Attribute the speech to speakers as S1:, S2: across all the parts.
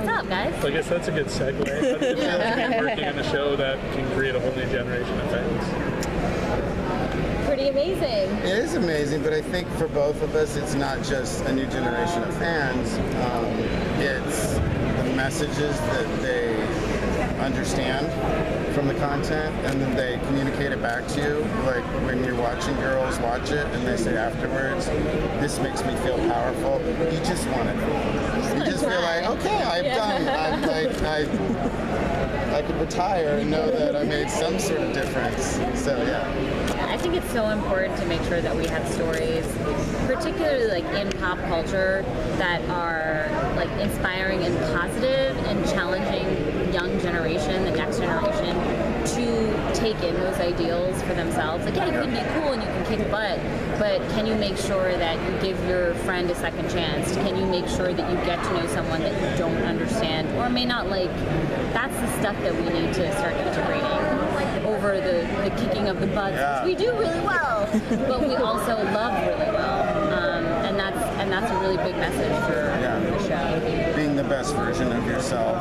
S1: what's up, guys?
S2: I guess that's a good segue. How does it feel to be working in a show that can create a whole new generation of fans?
S1: Pretty amazing.
S3: It is amazing, but I think for both of us, it's not just a new generation of fans. It's the messages that they understand from the content, and then they communicate it back to you. Like when you're watching girls watch it, and they say afterwards, "This makes me feel powerful." You just want to. You just feel like, okay, I've done. I could retire and know that I made some sort of difference. So yeah.
S1: I think it's so important to make sure that we have stories, particularly like in pop culture, that are like inspiring and positive and challenging young generation, the next generation, to take in those ideals for themselves. Like, yeah, you can be cool and you can kick butt, but can you make sure that you give your friend a second chance? Can you make sure that you get to know someone that you don't understand or may not like? That's the stuff that we need to start integrating over the kicking of the butts, which we do really well, but we also love really well, and that's a really big message for the show.
S3: Being the best version of yourself,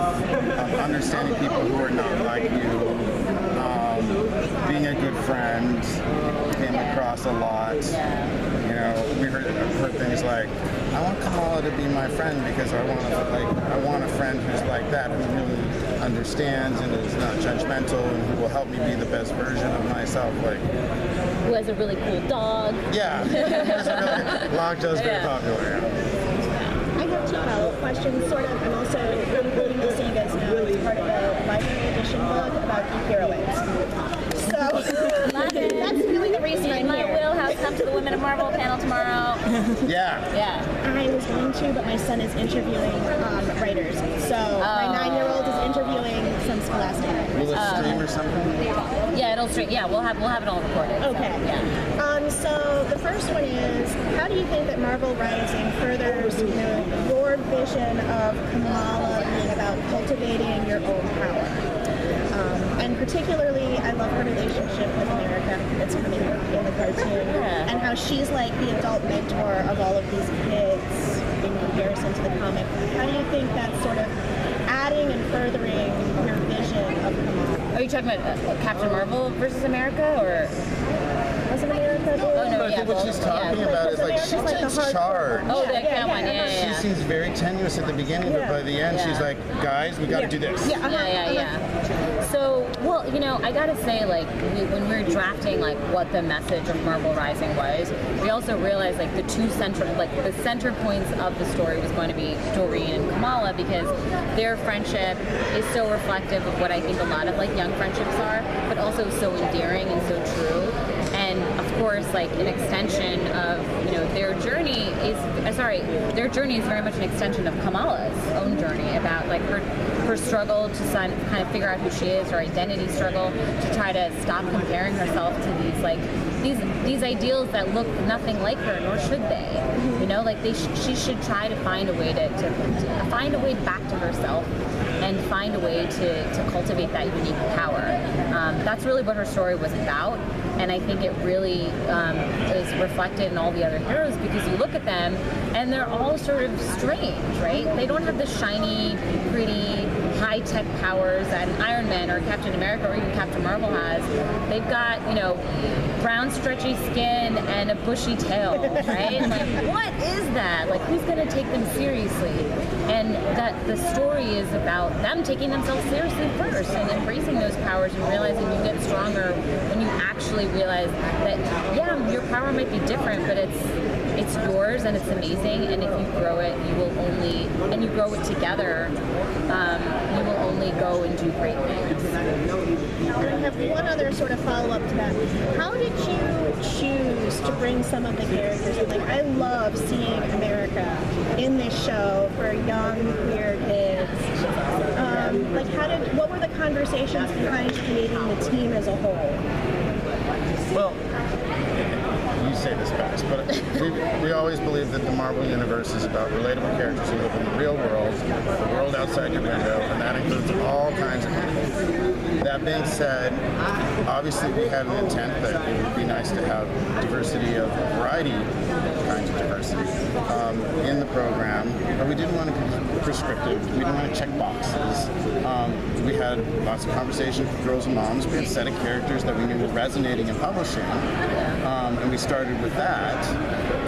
S3: understanding people who are not like you, being a good friend came across a lot. You know, we heard things like, "I want Kamala to be my friend because I want a friend who's like that, who really understands and is not judgmental and who will help me be the best version of myself." Like,
S1: who has a really cool dog.
S3: Yeah, Lockjaw's very popular.
S4: I have two follow-up questions, sort of. I'm also including this so you guys know it's part of a library edition book about geek heroines. So that's really the reason I'm
S1: my
S4: here.
S1: wheelhouse. Come to the Women of Marvel panel tomorrow.
S3: Yeah.
S4: I was going to, but my son is interviewing writers. So my 9-year-old is interviewing some Scholastic writers.
S3: Will it stream or something?
S1: Yeah, it'll stream. Yeah, we'll have it all recorded.
S4: Okay.
S1: So, yeah.
S4: So the first one is, how do you think that Marvel Rising furthers, your vision of Kamala being about cultivating your own power? And particularly, I love her relationship with America that's coming up in the cartoon, and how she's like the adult mentor of all of these kids in comparison to the comic. How do you think that's sort of adding and furthering your vision of Kamala?
S1: Are you talking about Captain Marvel versus America, or?
S4: Was it America?
S1: Oh, no,
S3: I think what she's talking about is like she takes charge.
S1: Oh, that one. Yeah.
S3: She seems very tenuous at the beginning, but by the end she's like, "Guys, we got to do this."
S1: Yeah. So, well, I gotta say, like, when we were drafting, like, what the message of Marvel Rising was, we also realized, like, the center points of the story was going to be Doreen and Kamala, because their friendship is so reflective of what I think a lot of, like, young friendships are, but also so endearing and so true. And of course, like, an extension of, their journey is very much an extension of Kamala's own journey about, like, her struggle to kind of figure out who she is, her identity struggle, to try to stop comparing herself to these ideals that look nothing like her, nor should they. She should try to find a way to find a way back to herself and find a way to cultivate that unique power. That's really what her story was about, and I think it really is reflected in all the other heroes, because you look at them and they're all sort of strange, right? They don't have the shiny, pretty, high-tech powers that an Iron Man or Captain America or even Captain Marvel has. They've got, brown stretchy skin and a bushy tail, right? Like, what is that? Like, who's going to take them seriously? And that the story is about them taking themselves seriously first and embracing those powers and realizing you get stronger when you actually realize that, your power might be different, but it's yours and it's amazing, and if you grow it, you grow it together, you will only go and do great things.
S4: I have one other sort of follow-up to that. How did you choose to bring some of the characters in? Like, I love seeing America in this show for young queer kids. What were the conversations behind creating the team as a whole?
S3: Well, you say this best, but we always believe that the Marvel Universe is about relatable characters who live in the real world, the world outside your window, and that includes all kinds of people. That being said, obviously we had an intent that it would be nice to have diversity of variety kind kinds of diversity in the program, but we didn't want to be prescriptive. We didn't want to check boxes. We had lots of conversations with girls and moms. We had a set of characters that we knew were resonating in publishing, and we started with that.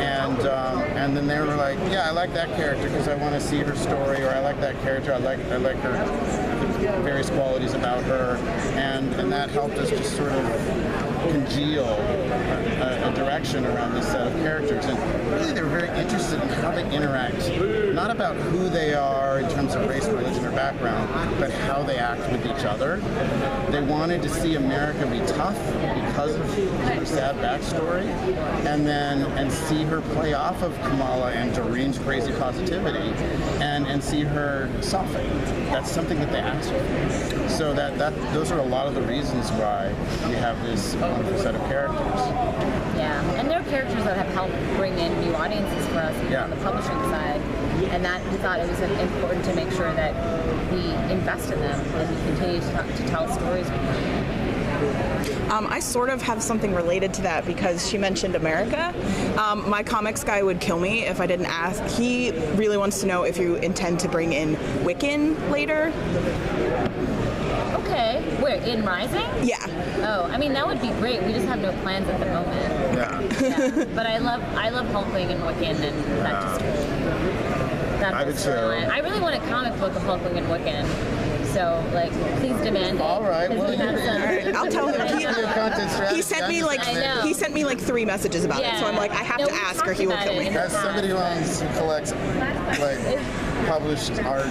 S3: And then they were like, yeah, I like that character because I want to see her story, or I like that character, I like her various qualities about her, and that helped us just sort of congeal a direction around this set of characters. And really they were very interested in how they interact, not about who they are in terms of race, religion, or background, but how they act with each other. They wanted to see America be tough because of her sad backstory, and see her play off of Kamala and Doreen's crazy positivity, and see her soften. That's something that they asked for. So those are a lot of the reasons why we have this wonderful set of characters.
S1: Yeah, and they're characters that have helped bring in new audiences for us on the publishing side, and that we thought it was important to make sure that we invest in them and we continue to tell stories with them.
S5: I sort of have something related to that because she mentioned America. My comics guy would kill me if I didn't ask. He really wants to know if you intend to bring in Wiccan later.
S1: Okay, where, in Rising?
S5: Yeah.
S1: Oh, I mean that would be great. We just have no plans at the moment.
S3: Yeah.
S1: But I love Hulkling and Wiccan, and that just
S3: I would too.
S1: I really want a comic book of Hulkling and Wiccan. So, like, please demand it.
S3: All right. Well,
S5: I'll tell him. He sent me like 3 messages about it. So I'm like, I have to ask, or he will kill me.
S3: As somebody who collects like published art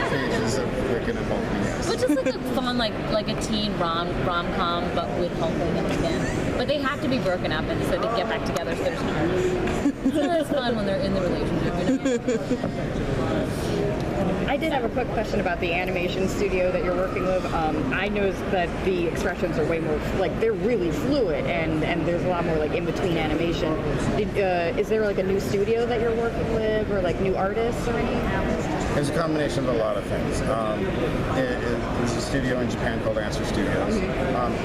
S3: pages of Wiccan and Hulkling, yes.
S1: Which is like a fun, like a teen rom-com, but with Hulkling and Wiccan. But they have to be broken up, and so they get back together. So it's fun when they're in the relationship. You know?
S6: I did have a quick question about the animation studio that you're working with. I noticed that the expressions are way more, like, they're really fluid, and there's a lot more, like, in-between animation. Is there, like, a new studio that you're working with, or, like, new artists or anything?
S3: It's a combination of a lot of things. There's a studio in Japan called Answer Studios.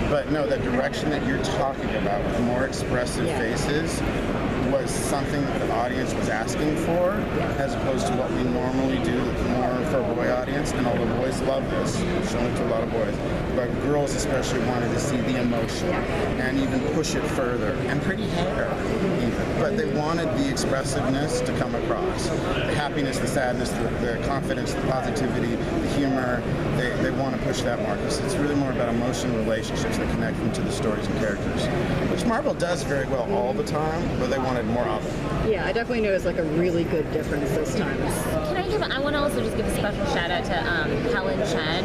S3: But no, the direction that you're talking about with more expressive faces was something that the audience was asking for, as opposed to what we normally do more for a boy audience. And all the boys love this, I've shown it to a lot of boys, but girls especially wanted to see the emotion and even push it further, and pretty hair even. But they wanted the expressiveness to come across. The happiness, the sadness, the confidence, the positivity, the humor, they want to push that more. It's really more about emotional relationships that connect them to the stories and characters, which Marvel does very well all the time, but they wanted more of it.
S6: Yeah, I definitely noticed like a really good difference this time.
S1: I want to also just give a special shout out to Helen Chen,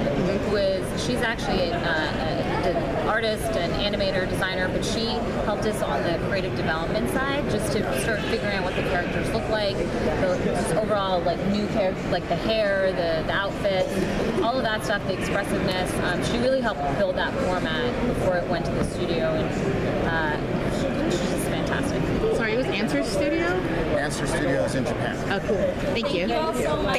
S1: she's actually an artist and animator, designer, but she helped us on the creative development side, just to start figuring out what the characters look like, just overall like new characters, like the hair, the outfits, all of that stuff, the expressiveness. She really helped build that format before it went to the studio, and she's just fantastic.
S6: Sorry, it was Answer Studio?
S3: Answer Studios in Japan.
S6: Oh, cool. Thank you.
S1: Thank you all so much.